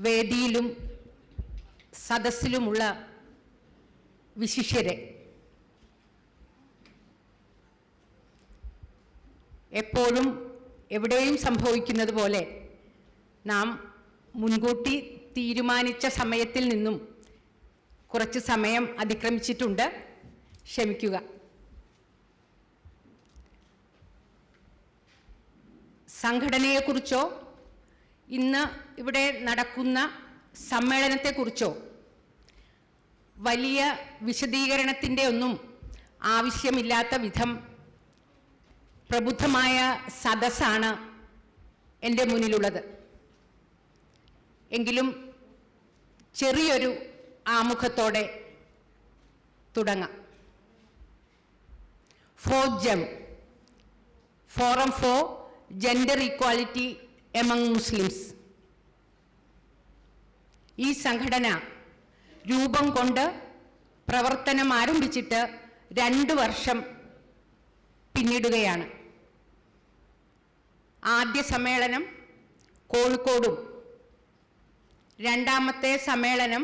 വേദിയിലും സദസ്സിലുമുള്ള വിശിഷ്യരെ, എപ്പോഴും എവിടെയും സംഭവിക്കുന്നത് പോലെ നാം മുൻകൂട്ടി തീരുമാനിച്ച സമയത്തിൽ നിന്നും കുറച്ച് സമയം അതിക്രമിച്ചിട്ടുണ്ട്. ക്ഷമിക്കുക. സംഘടനയെക്കുറിച്ചോ ഇന്ന് ഇവിടെ നടക്കുന്ന സമ്മേളനത്തെക്കുറിച്ചോ വലിയ വിശദീകരണത്തിൻ്റെ ഒന്നും ആവശ്യമില്ലാത്ത വിധം പ്രബുദ്ധമായ സദസ്സാണ് എൻ്റെ മുന്നിലുള്ളത്. എങ്കിലും ചെറിയൊരു ആമുഖത്തോടെ തുടങ്ങാം. FORGEM, forum four gender equality among Muslims. ഈ സംഘടന രൂപം കൊണ്ട് പ്രവർത്തനം ആരംഭിച്ചിട്ട് 2 വർഷം പിന്നിടുകയാണ്. ആദ്യ സമ്മേളനം കോഴിക്കോടും രണ്ടാമത്തെ സമ്മേളനം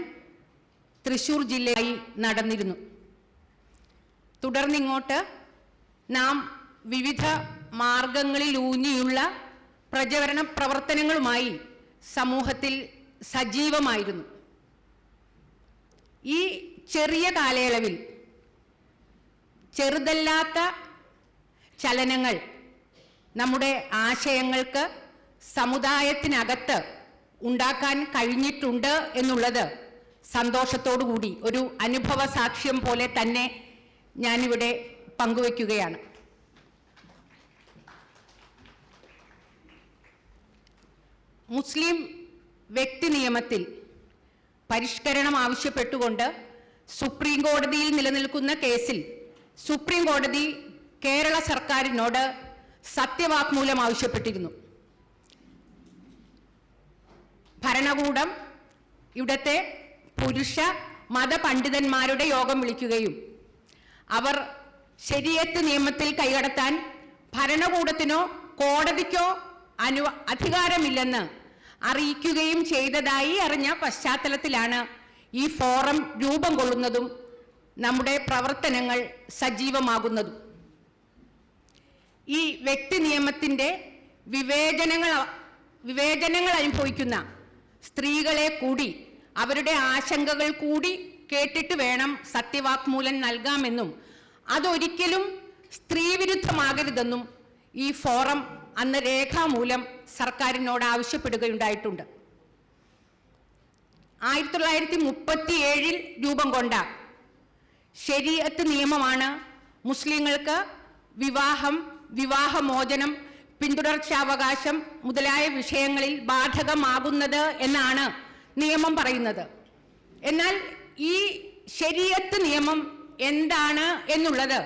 തൃശ്ശൂർ ജില്ലയായി നടന്നിരുന്നു. തുടർന്നിങ്ങോട്ട് നാം വിവിധ മാർഗങ്ങളിലൂന്നിയുള്ള പ്രചരണ പ്രവർത്തനങ്ങളുമായി സമൂഹത്തിൽ സജീവമായിരുന്നു. ഈ ചെറിയ കാലയളവിൽ ചെറുതല്ലാത്ത ചലനങ്ങൾ നമ്മുടെ ആശയങ്ങൾക്ക് സമുദായത്തിനകത്ത് ഉണ്ടാക്കാൻ കഴിഞ്ഞിട്ടുണ്ട് എന്നുള്ളത് സന്തോഷത്തോടു കൂടി ഒരു അനുഭവ സാക്ഷ്യം പോലെ തന്നെ ഞാനിവിടെ പങ്കുവയ്ക്കുകയാണ്. മുസ്ലിം വ്യക്തി നിയമത്തിൽ പരിഷ്കരണം ആവശ്യപ്പെട്ടുകൊണ്ട് സുപ്രീം കോടതിയിൽ നിലനിൽക്കുന്ന കേസിൽ സുപ്രീം കോടതി കേരള സർക്കാരിനോട് സത്യവാങ്മൂലം ആവശ്യപ്പെട്ടിരുന്നു. ഭരണകൂടം ഇവിടുത്തെ പുരുഷ മതപണ്ഡിതന്മാരുടെ യോഗം വിളിക്കുകയും അവർ ശരീഅത്ത് നിയമത്തിൽ കൈകടത്താൻ ഭരണകൂടത്തിനോ കോടതിക്കോ അധികാരമില്ലെന്ന് അറിയിക്കുകയും ചെയ്തതായി അറിഞ്ഞ പശ്ചാത്തലത്തിലാണ് ഈ ഫോറം രൂപം കൊള്ളുന്നതും നമ്മുടെ പ്രവർത്തനങ്ങൾ സജീവമാകുന്നതും. ഈ വ്യക്തി നിയമത്തിൻ്റെ വിവേചനങ്ങൾ അനുഭവിക്കുന്ന സ്ത്രീകളെ കൂടി അവരുടെ ആശങ്കകൾ കൂടി കേട്ടിട്ട് വേണം സത്യവാങ്മൂലം നൽകാമെന്നും അതൊരിക്കലും സ്ത്രീവിരുദ്ധമാകരുതെന്നും ഈ ഫോറം അന്ന് രേഖാമൂലം സർക്കാരിനോട് ആവശ്യപ്പെടുകയുണ്ടായിട്ടുണ്ട്. 1937 രൂപം കൊണ്ട ശരീഅത്ത് നിയമമാണ് മുസ്ലിങ്ങൾക്ക് വിവാഹം, വിവാഹമോചനം, പിന്തുടർച്ചാവകാശം മുതലായ വിഷയങ്ങളിൽ ബാധകമാകുന്നത് എന്നാണ് നിയമം പറയുന്നത്. എന്നാൽ ഈ ശരീഅത്ത് നിയമം എന്താണ് എന്നുള്ളത്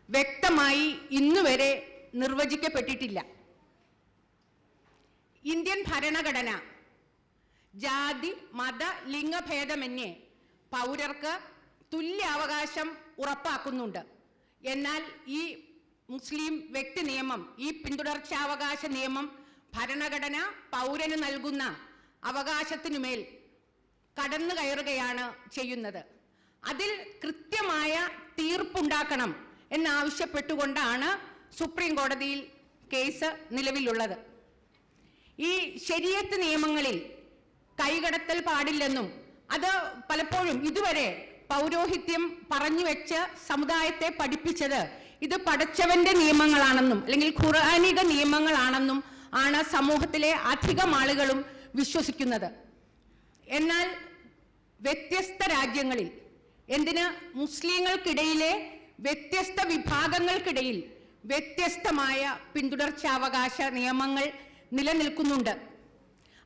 വ്യക്തമായി ഇന്നുവരെ നിർവചിക്കപ്പെട്ടിട്ടില്ല. ഇന്ത്യൻ ഭരണഘടന ജാതി മത ലിംഗഭേദമന്യേ പൗരർക്ക് തുല്യാവകാശം ഉറപ്പാക്കുന്നുണ്ട്. എന്നാൽ ഈ മുസ്ലിം വ്യക്തി നിയമം, ഈ പിന്തുടർച്ചാവകാശ നിയമം ഭരണഘടന പൗരന് നൽകുന്ന അവകാശത്തിനുമേൽ കടന്നു കയറുകയാണ് ചെയ്യുന്നത്. അതിൽ കൃത്യമായ തീർപ്പുണ്ടാക്കണം എന്നാവശ്യപ്പെട്ടുകൊണ്ടാണ് സുപ്രീം കോടതിയിൽ കേസ് നിലവിലുള്ളത്. ഈ ശരീഅത്ത് നിയമങ്ങളിൽ കൈകടത്തൽ പാടില്ലെന്നും അത് പലപ്പോഴും ഇതുവരെ പൗരോഹിത്യം പറഞ്ഞു വെച്ച് സമുദായത്തെ പഠിപ്പിച്ചത് ഇത് പടച്ചവന്റെ നിയമങ്ങളാണെന്നും അല്ലെങ്കിൽ ഖുർആനിക നിയമങ്ങളാണെന്നും ആണ് സമൂഹത്തിലെ അധികം ആളുകളും വിശ്വസിക്കുന്നത്. എന്നാൽ വ്യത്യസ്ത രാജ്യങ്ങളിൽ, എന്തിന് മുസ്ലിങ്ങൾക്കിടയിലെ വ്യത്യസ്ത വിഭാഗങ്ങൾക്കിടയിൽ വ്യത്യസ്തമായ പിന്തുടർച്ചാവകാശ നിയമങ്ങൾ നിലനിൽക്കുന്നുണ്ട്.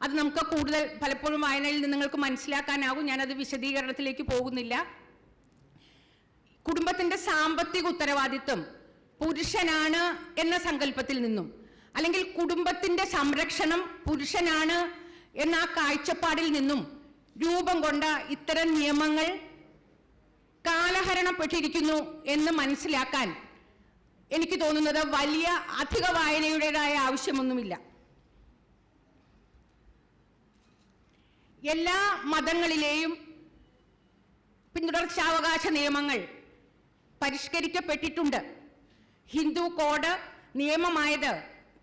അത് നമുക്ക് കൂടുതൽ പലപ്പോഴും വായനയിൽ നിന്ന് നിങ്ങൾക്ക് മനസ്സിലാക്കാനാകും. ഞാനത് വിശദീകരണത്തിലേക്ക് പോകുന്നില്ല. കുടുംബത്തിൻ്റെ സാമ്പത്തിക ഉത്തരവാദിത്വം പുരുഷനാണ് എന്ന സങ്കല്പത്തിൽ നിന്നും, അല്ലെങ്കിൽ കുടുംബത്തിൻ്റെ സംരക്ഷണം പുരുഷനാണ് എന്ന ആ കാഴ്ചപ്പാടിൽ നിന്നും രൂപം കൊണ്ട ഇത്തരം നിയമങ്ങൾ കാലഹരണപ്പെട്ടിരിക്കുന്നു എന്ന് മനസ്സിലാക്കാൻ എനിക്ക് തോന്നുന്നത് വലിയ അധിക വായനയുടേതായ ആവശ്യമൊന്നുമില്ല. എല്ലാ മതങ്ങളിലെയും പിന്തുടർച്ചാവകാശ നിയമങ്ങൾ പരിഷ്കരിക്കപ്പെട്ടിട്ടുണ്ട്. ഹിന്ദു കോഡ് നിയമമായത്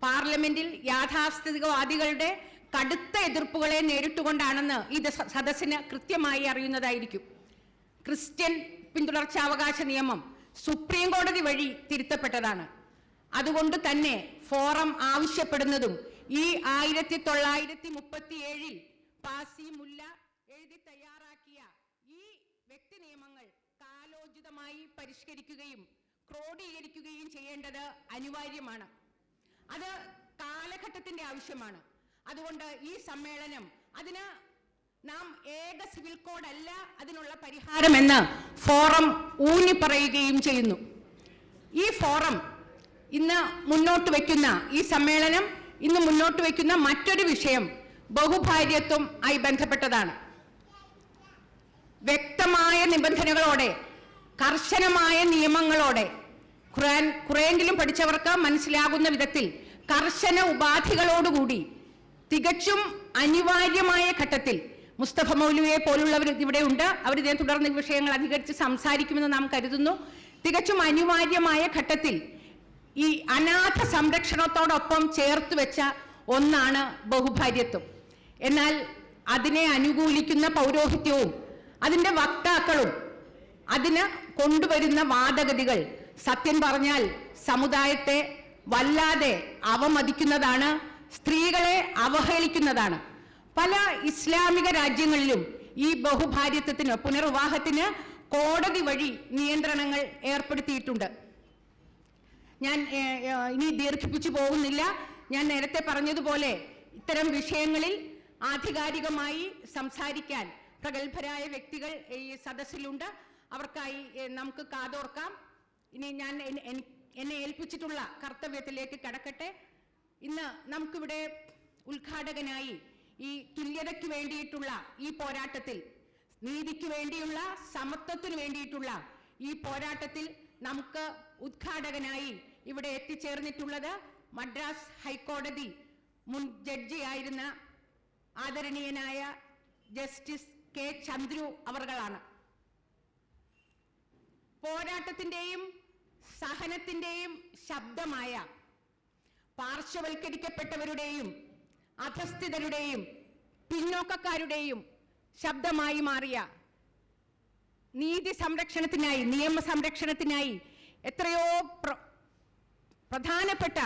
പാർലമെന്റിൽ യാഥാസ്ഥിതികവാദികളുടെ കടുത്ത എതിർപ്പുകളെ നേരിട്ടുകൊണ്ടാണെന്ന് ഈ സദസ്സിന് കൃത്യമായി അറിയുന്നതായിരിക്കും. ക്രിസ്ത്യൻ പിന്തുടർച്ചാവകാശ നിയമം സുപ്രീം കോടതി വഴി തിരുത്തപ്പെട്ടതാണ്. അതുകൊണ്ട് തന്നെ ഫോറം ആവശ്യപ്പെടുന്നതും ഈ 1937 പാസി മുല്ല എഴുതി തയ്യാറാക്കിയ ഈ വ്യക്തി നിയമങ്ങൾ കാലോചിതമായി പരിഷ്കരിക്കുകയും ക്രോഡീകരിക്കുകയും ചെയ്യേണ്ടത് അനിവാര്യമാണ്. അത് കാലഘട്ടത്തിന്റെ ആവശ്യമാണ്. അതുകൊണ്ട് ഈ സമ്മേളനം അതിന് നാം ഏക സിവിൽ കോഡ് അല്ല അതിനുള്ള പരിഹാരമെന്ന് ഫോറം ഊന്നി പറയുകയും ചെയ്യുന്നു. ഈ ഫോറം ഇന്ന് മുന്നോട്ട് വയ്ക്കുന്ന ഈ സമ്മേളനം ഇന്ന് മുന്നോട്ട് വയ്ക്കുന്ന മറ്റൊരു വിഷയം ബഹുഭാര്യത്വം ആയി ബന്ധപ്പെട്ടതാണ്. വ്യക്തമായ നിബന്ധനകളോടെ കർശനമായ നിയമങ്ങളോടെ കുറെയെങ്കിലും പഠിച്ചവർക്ക് മനസ്സിലാകുന്ന വിധത്തിൽ കർശന ഉപാധികളോടുകൂടി തികച്ചും അനിവാര്യമായ ഘട്ടത്തിൽ മുസ്തഫ മൗലവിയെ പോലുള്ളവർ ഇവിടെ ഉണ്ട്. അവർ ഇതിനെ തുടർന്ന് വിഷയങ്ങൾ അധികരിച്ച് സംസാരിക്കുമെന്ന് നാം കരുതുന്നു. തികച്ചും അനിവാര്യമായ ഘട്ടത്തിൽ ഈ അനാഥ സംരക്ഷണത്തോടൊപ്പം ചേർത്ത് വെച്ച ഒന്നാണ് ബഹുഭാര്യത്വം. എന്നാൽ അതിനെ അനുകൂലിക്കുന്ന പൗരോഹിത്യവും അതിൻ്റെ വക്താക്കളും അതിന് കൊണ്ടുവരുന്ന വാദഗതികൾ സത്യം പറഞ്ഞാൽ സമുദായത്തെ വല്ലാതെ അവമതിക്കുന്നതാണ്, സ്ത്രീകളെ അവഹേളിക്കുന്നതാണ്. പല ഇസ്ലാമിക രാജ്യങ്ങളിലും ഈ ബഹുഭാര്യത്വത്തിന് പുനർവിവാഹത്തിന് കോടതി വഴി നിയന്ത്രണങ്ങൾ ഏർപ്പെടുത്തിയിട്ടുണ്ട്. ഞാൻ ഇനി ദീർഘിപ്പിച്ചു പോകുന്നില്ല. ഞാൻ നേരത്തെ പറഞ്ഞതുപോലെ ഇത്തരം വിഷയങ്ങളിൽ ആധികാരികമായി സംസാരിക്കാൻ പ്രഗത്ഭരായ വ്യക്തികൾ ഈ സദസ്സിലുണ്ട്. അവർക്കായി നമുക്ക് കാതോർക്കാം. ഇനി ഞാൻ എന്നെ ഏൽപ്പിച്ചിട്ടുള്ള കർത്തവ്യത്തിലേക്ക് കടക്കട്ടെ. ഇന്ന് നമുക്കിവിടെ ഉദ്ഘാടകനായി ഈ തുല്യതയ്ക്ക് വേണ്ടിയിട്ടുള്ള ഈ പോരാട്ടത്തിൽ, നീതിക്ക് വേണ്ടിയുള്ള, സമത്വത്തിന് വേണ്ടിയിട്ടുള്ള ഈ പോരാട്ടത്തിൽ നമുക്ക് ഉദ്ഘാടകനായി ഇവിടെ എത്തിച്ചേർന്നിട്ടുള്ളത് മദ്രാസ് ഹൈക്കോടതി മുൻ ജഡ്ജിയായിരുന്ന ആദരണീയനായ ജസ്റ്റിസ് കെ ചന്ദ്രു അവർകളാണ്. പോരാട്ടത്തിന്റെയും സഹനത്തിന്റെയും ശബ്ദമായ പാർശ്വവൽക്കരിക്കപ്പെട്ടവരുടെയും അധസ്ഥിതരുടെയും പിന്നോക്കക്കാരുടെയും ശബ്ദമായി മാറിയ നീതി സംരക്ഷണത്തിനായി, നിയമ സംരക്ഷണത്തിനായി എത്രയോ പ്രധാനപ്പെട്ട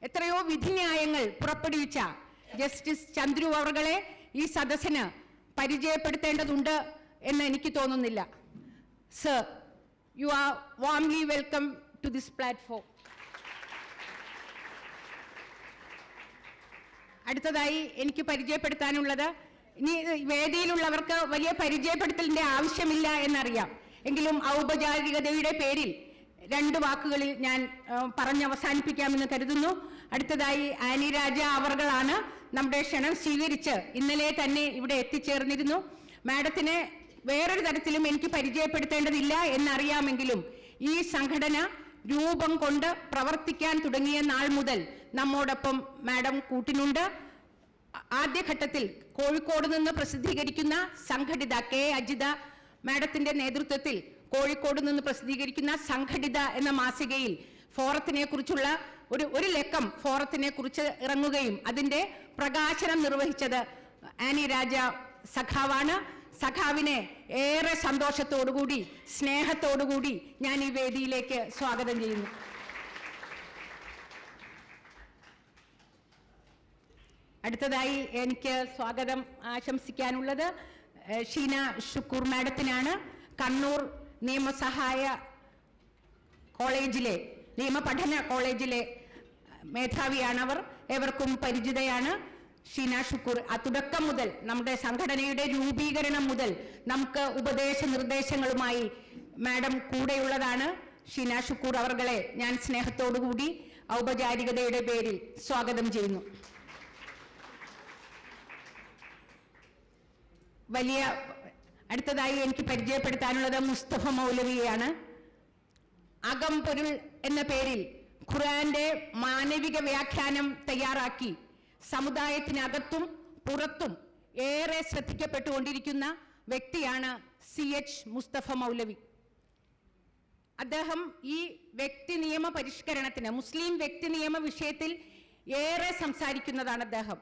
എത്രയോ വിധിന്യായങ്ങൾ പുറപ്പെടുവിച്ച ജസ്റ്റിസ് ചന്ദ്രു അവർകളെ ഈ സദസ്സിന് പരിചയപ്പെടുത്തേണ്ടതുണ്ട് എന്ന് എനിക്ക് തോന്നുന്നില്ല. Sir, you are warmly welcome to this platform. അടുത്തതായി എനിക്ക് പരിചയപ്പെടുത്താനുള്ളത്, ഇനി വേദിയിലുള്ളവർക്ക് വലിയ പരിചയപ്പെടുത്തലിന്റെ ആവശ്യമില്ല എന്നറിയാം, എങ്കിലും ഔപചാരികതയുടെ പേരിൽ 2 വാക്കുകളിൽ ഞാൻ പറഞ്ഞവസാനിപ്പിക്കാമെന്ന് കരുതുന്നു. അടുത്തതായി ആനി രാജ അവർകളാണ്. നമ്മുടെ ക്ഷണം സ്വീകരിച്ച് ഇന്നലെ തന്നെ ഇവിടെ എത്തിച്ചേർന്നിരുന്നു. മാഡത്തിനെ വേറൊരു തരത്തിലും എനിക്ക് പരിചയപ്പെടുത്തേണ്ടതില്ല എന്നറിയാമെങ്കിലും ഈ സംഘടന രൂപം കൊണ്ട് പ്രവർത്തിക്കാൻ തുടങ്ങിയ നാൾ മുതൽ നമ്മോടൊപ്പം മാഡം കൂട്ടിനുണ്ട്. ആദ്യഘട്ടത്തിൽ കോഴിക്കോട് നിന്ന് പ്രസിദ്ധീകരിക്കുന്ന സംഘടിത കെ അജിത മാഡത്തിന്റെ നേതൃത്വത്തിൽ കോഴിക്കോട് നിന്ന് പ്രസിദ്ധീകരിക്കുന്ന സംഘടിത എന്ന മാസികയിൽ ഫോറത്തിനെ കുറിച്ചുള്ള ഒരു ലക്കം ഫോറത്തിനെ കുറിച്ച് ഇറങ്ങുകയും അതിന്റെ പ്രകാശനം നിർവഹിച്ചത് ആനി രാജ സഖാവാണ്. സഖാവിനെ ഏറെ സന്തോഷത്തോടുകൂടി സ്നേഹത്തോടുകൂടി ഞാൻ ഈ വേദിയിലേക്ക് സ്വാഗതം ചെയ്യുന്നു. അടുത്തതായി എനിക്ക് സ്വാഗതം ആശംസിക്കാനുള്ളത് ഷീന ഷുക്കൂർ മാഡത്തിനാണ്. കണ്ണൂർ നിയമസഹായ കോളേജിലെ നിയമപഠന കോളേജിലെ മേധാവിയാണവർ. ഏവർക്കും പരിചിതയാണ് ഷീന ഷുക്കൂർ. തുടക്കം മുതൽ നമ്മുടെ സംഘടനയുടെ രൂപീകരണം മുതൽ നമുക്ക് ഉപദേശ നിർദ്ദേശങ്ങളുമായി മാഡം കൂടെയുള്ളതാണ്. ഷീന ഷുക്കൂർ അവർകളെ ഞാൻ സ്നേഹത്തോടുകൂടി ഔപചാരികതയുടെ പേരിൽ സ്വാഗതം ചെയ്യുന്നു. അടുത്തതായി എനിക്ക് പരിചയപ്പെടുത്താനുള്ളത് മുസ്തഫ മൗലവിയാണ്. അകംപൊരുൾ എന്ന പേരിൽ ഖുർആന്റെ മാനവിക വ്യാഖ്യാനം തയ്യാറാക്കി സമുദായത്തിനകത്തും പുറത്തും ഏറെ ശ്രദ്ധിക്കപ്പെട്ടുകൊണ്ടിരിക്കുന്ന വ്യക്തിയാണ് CH മുസ്തഫ മൗലവി. അദ്ദേഹം ഈ വ്യക്തി നിയമ പരിഷ്കരണത്തിന്, മുസ്ലിം വ്യക്തി നിയമ വിഷയത്തിൽ ഏറെ സംസാരിക്കുന്നതാണ് അദ്ദേഹം.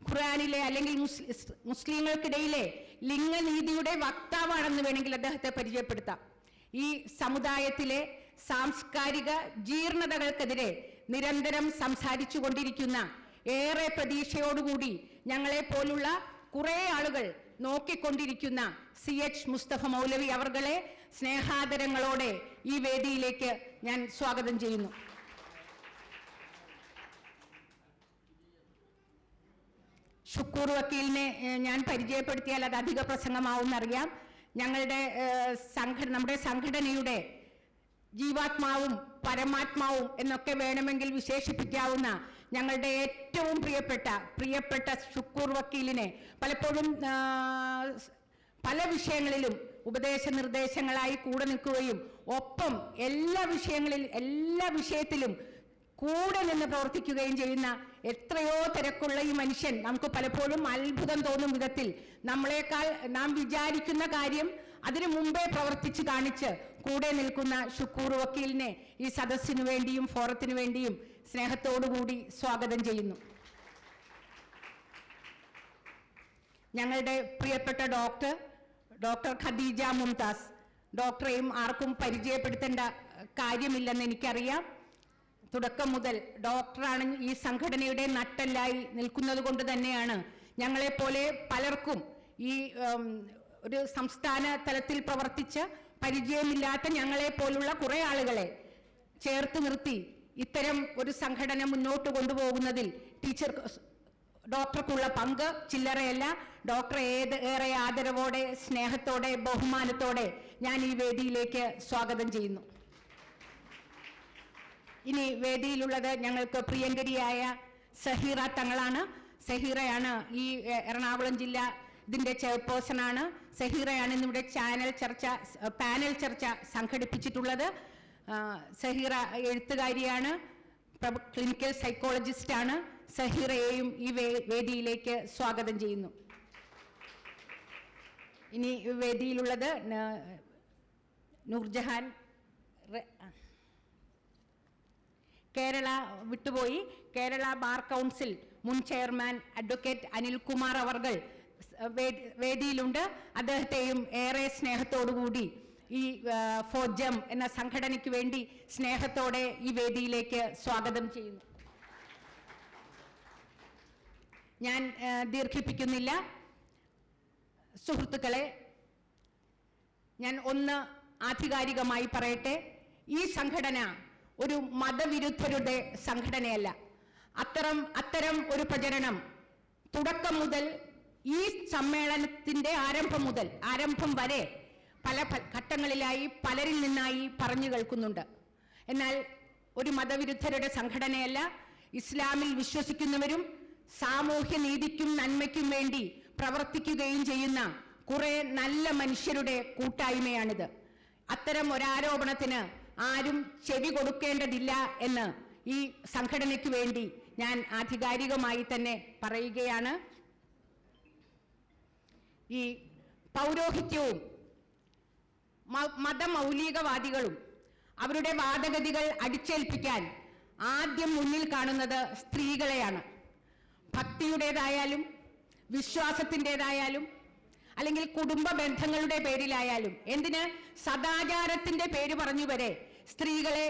ഖുർആനിലെ അല്ലെങ്കിൽ മുസ്ലിങ്ങൾക്കിടയിലെ ലിംഗനീതിയുടെ വക്താവാണെന്ന് വേണമെങ്കിൽ അദ്ദേഹത്തെ പരിചയപ്പെടുത്താം. ഈ സമുദായത്തിലെ സാംസ്കാരിക ജീർണതകൾക്കെതിരെ നിരന്തരം സംസാരിച്ചു കൊണ്ടിരിക്കുന്ന, ഏറെ പ്രതീക്ഷയോടുകൂടി ഞങ്ങളെ പോലുള്ള കുറെ ആളുകൾ നോക്കിക്കൊണ്ടിരിക്കുന്ന CH മുസ്തഫ മൗലവി അവർകളെ സ്നേഹാദരങ്ങളോടെ ഈ വേദിയിലേക്ക് ഞാൻ സ്വാഗതം ചെയ്യുന്നു. ഷുക്കൂർ വക്കീലിനെ ഞാൻ പരിചയപ്പെടുത്തിയാൽ അത് അധിക പ്രസംഗമാവുമെന്നറിയാം. നമ്മുടെ സംഘടനയുടെ ജീവാത്മാവും പരമാത്മാവും എന്നൊക്കെ വേണമെങ്കിൽ വിശേഷിപ്പിക്കാവുന്ന ഞങ്ങളുടെ ഏറ്റവും പ്രിയപ്പെട്ട ഷുക്കൂർ വക്കീലിനെ പലപ്പോഴും പല വിഷയങ്ങളിലും ഉപദേശ നിർദ്ദേശങ്ങളായി കൂടെ നിൽക്കുകയും ഒപ്പം എല്ലാ വിഷയത്തിലും കൂടെ നിന്ന് പ്രവർത്തിക്കുകയും ചെയ്യുന്ന എത്രയോ തിരക്കുള്ള ഈ മനുഷ്യൻ നമുക്ക് പലപ്പോഴും അത്ഭുതം തോന്നും വിധത്തിൽ നമ്മളെക്കാൾ നാം വിചാരിക്കുന്ന കാര്യം അതിനു മുമ്പേ പ്രവർത്തിച്ച് കാണിച്ച് കൂടെ നിൽക്കുന്ന ഷുക്കൂർ വക്കീലിനെ ഈ സദസ്സിനു വേണ്ടിയും ഫോറത്തിനു വേണ്ടിയും സ്നേഹത്തോടുകൂടി സ്വാഗതം ചെയ്യുന്നു. ഞങ്ങളുടെ പ്രിയപ്പെട്ട ഡോക്ടർ ഖദീജ മുംതാസ് ഡോക്ടറെയും ആർക്കും പരിചയപ്പെടുത്തേണ്ട കാര്യമില്ലെന്ന് എനിക്കറിയാം. തുടക്കം മുതൽ ഡോക്ടറാണ് ഈ സംഘടനയുടെ നട്ടെല്ലായി നിൽക്കുന്നത് കൊണ്ട് തന്നെയാണ് ഞങ്ങളെപ്പോലെ പലർക്കും ഈ ഒരു സംസ്ഥാന തലത്തിൽ പ്രവർത്തിച്ച് പരിചയമില്ലാത്ത ഞങ്ങളെപ്പോലുള്ള കുറെ ആളുകളെ ചേർത്ത് നിർത്തി ഇത്തരം ഒരു സംഘടന മുന്നോട്ട് കൊണ്ടുപോകുന്നതിൽ ഡോക്ടർക്കുള്ള പങ്ക് ചില്ലറയല്ല. ഡോക്ടറെ ഏറെ ആദരവോടെ, സ്നേഹത്തോടെ, ബഹുമാനത്തോടെ ഞാൻ ഈ വേദിയിലേക്ക് സ്വാഗതം ചെയ്യുന്നു. ഇനി വേദിയിലുള്ളത് ഞങ്ങൾക്ക് പ്രിയങ്കരിയായ സഹീറ തങ്ങളാണ്. സഹീറയാണ് ഈ എറണാകുളം ജില്ല ഇതിൻ്റെ ചെയർപേഴ്സണാണ്. സഹീറയാണ് ഇന്നിവിടെ പാനൽ ചർച്ച സംഘടിപ്പിച്ചിട്ടുള്ളത്. സഹീറ എഴുത്തുകാരിയാണ്, ക്ലിനിക്കൽ സൈക്കോളജിസ്റ്റാണ്. സഹീറയെയും ഈ വേദിയിലേക്ക് സ്വാഗതം ചെയ്യുന്നു. ഇനി വേദിയിലുള്ളത് നൂർജഹാൻ, കേരള വിട്ടുപോയി, കേരള ബാർ കൗൺസിൽ മുൻ ചെയർമാൻ അഡ്വക്കേറ്റ് അനിൽകുമാർ അവർകൾ വേദിയിലുണ്ട്. അദ്ദേഹത്തെയും ഏറെ സ്നേഹത്തോടുകൂടി ഈ ഫോജം എന്ന സംഘടനയ്ക്ക് വേണ്ടി സ്നേഹത്തോടെ ഈ വേദിയിലേക്ക് സ്വാഗതം ചെയ്യുന്നു. ഞാൻ ദീർഘിപ്പിക്കുന്നില്ല. സുഹൃത്തുക്കളെ, ഞാൻ ഒന്ന് ആധികാരികമായി പറയട്ടെ. ഈ സംഘടന ഒരു മതവിരുദ്ധരുടെ സംഘടനയല്ല. അത്തരം ഒരു പ്രചരണം തുടക്കം മുതൽ ഈ സമ്മേളനത്തിന്റെ ആരംഭം വരെ പല ഘട്ടങ്ങളിലായി പലരിൽ നിന്നായി പറഞ്ഞു കേൾക്കുന്നുണ്ട്. എന്നാൽ ഒരു മതവിരുദ്ധരുടെ സംഘടനയല്ല. ഇസ്ലാമിൽ വിശ്വസിക്കുന്നവരും സാമൂഹ്യ നീതിക്കും നന്മയ്ക്കും വേണ്ടി പ്രവർത്തിക്കുകയും ചെയ്യുന്ന കുറെ നല്ല മനുഷ്യരുടെ കൂട്ടായ്മയാണിത്. അത്തരം ഒരാരോപണത്തിന് ആരും ചെവി കൊടുക്കേണ്ടതില്ല എന്ന് ഈ സംഘടനയ്ക്ക് വേണ്ടി ഞാൻ ആധികാരികമായി തന്നെ പറയുകയാണ്. ഈ പൗരോഹിത്യവും മതമൗലികവാദികളും അവരുടെ വാദഗതികൾ അടിച്ചേൽപ്പിക്കാൻ ആദ്യം മുന്നിൽ കാണുന്നത് സ്ത്രീകളെയാണ്. ഭക്തിയുടേതായാലും വിശ്വാസത്തിൻ്റെതായാലും അല്ലെങ്കിൽ കുടുംബ ബന്ധങ്ങളുടെ പേരിലായാലും, എന്തിന് സദാചാരത്തിന്റെ പേര് പറഞ്ഞു വരെ സ്ത്രീകളെ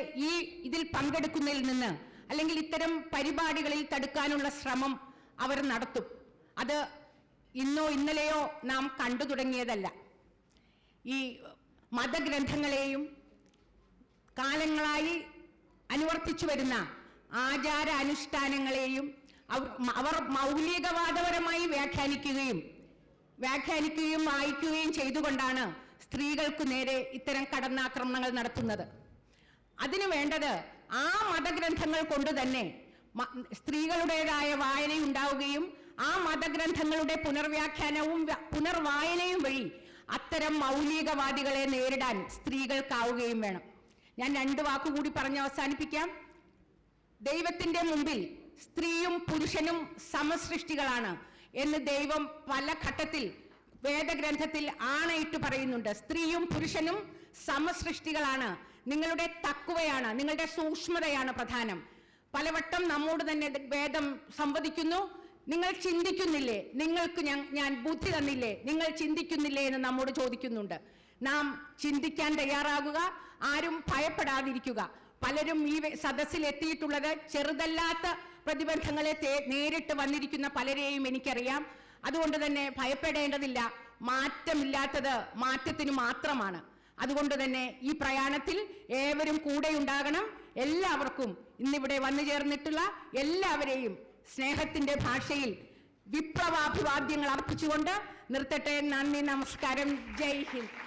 ഇതിൽ പങ്കെടുക്കുന്നതിൽ നിന്ന് അല്ലെങ്കിൽ ഇത്തരം പരിപാടികളിൽ തടുക്കാനുള്ള ശ്രമം അവർ നടത്തും. അത് ഇന്നോ ഇന്നലെയോ നാം കണ്ടു തുടങ്ങിയതല്ല. ഈ മതഗ്രന്ഥങ്ങളെയും കാലങ്ങളായി അനുവർത്തിച്ചു വരുന്ന ആചാര അനുഷ്ഠാനങ്ങളെയും അവർ മൗലികവാദപരമായി വ്യാഖ്യാനിക്കുകയും വായിക്കുകയും ചെയ്തുകൊണ്ടാണ് സ്ത്രീകൾക്ക് നേരെ ഇത്തരം കടന്നാക്രമണങ്ങൾ നടത്തുന്നത്. അതിനു വേണ്ടത് ആ മതഗ്രന്ഥങ്ങൾ കൊണ്ട് തന്നെ സ്ത്രീകളുടേതായ വായനയുണ്ടാവുകയും ആ മതഗ്രന്ഥങ്ങളുടെ പുനർവ്യാഖ്യാനവും പുനർവായനയും വഴി അത്തരം മൗലികവാദികളെ നേരിടാൻ സ്ത്രീകൾക്കാവുകയും വേണം. ഞാൻ 2 വാക്കുകൂടി പറഞ്ഞ് അവസാനിപ്പിക്കാം. ദൈവത്തിന്റെ മുമ്പിൽ സ്ത്രീയും പുരുഷനും സമസൃഷ്ടികളാണ് എന്ന് ദൈവം പല ഘട്ടത്തിൽ വേദഗ്രന്ഥത്തിൽ ആണയിട്ട് പറയുന്നുണ്ട്. സ്ത്രീയും പുരുഷനും സമസൃഷ്ടികളാണ്. നിങ്ങളുടെ തക്കുവയാണ്, നിങ്ങളുടെ സൂക്ഷ്മതയാണ് പ്രധാനം. പലവട്ടം നമ്മോട് തന്നെ വേദം സംവദിക്കുന്നു. നിങ്ങൾ ചിന്തിക്കുന്നില്ലേ, നിങ്ങൾക്ക് ഞാൻ ബുദ്ധി തന്നില്ലേ, നിങ്ങൾ ചിന്തിക്കുന്നില്ലേ എന്ന് നമ്മോട് ചോദിക്കുന്നുണ്ട്. നാം ചിന്തിക്കാൻ തയ്യാറാകുക, ആരും ഭയപ്പെടാതിരിക്കുക. പലരും ഈ സദസ്സിൽ എത്തിയിട്ടുള്ളത് ചെറുതല്ലാത്ത പ്രതിബന്ധങ്ങളെ നേരിട്ട് വന്നിരിക്കുന്ന പലരെയും എനിക്കറിയാം. അതുകൊണ്ട് തന്നെ ഭയപ്പെടേണ്ടതില്ല. മാറ്റമില്ലാത്തത് മാറ്റത്തിന് മാത്രമാണ്. അതുകൊണ്ട് തന്നെ ഈ പ്രയാണത്തിൽ ഏവരും കൂടെ ഉണ്ടാകണം. എല്ലാവർക്കും ഇന്നിവിടെ വന്നു ചേർന്നിട്ടുള്ള എല്ലാവരെയും സ്നേഹത്തിന്റെ ഭാഷയിൽ വിപ്ലവാഭിവാദ്യങ്ങൾ അർപ്പിച്ചുകൊണ്ട് നിർത്തട്ടെ. നന്ദി, നമസ്കാരം, ജയ് ഹിന്ദ്.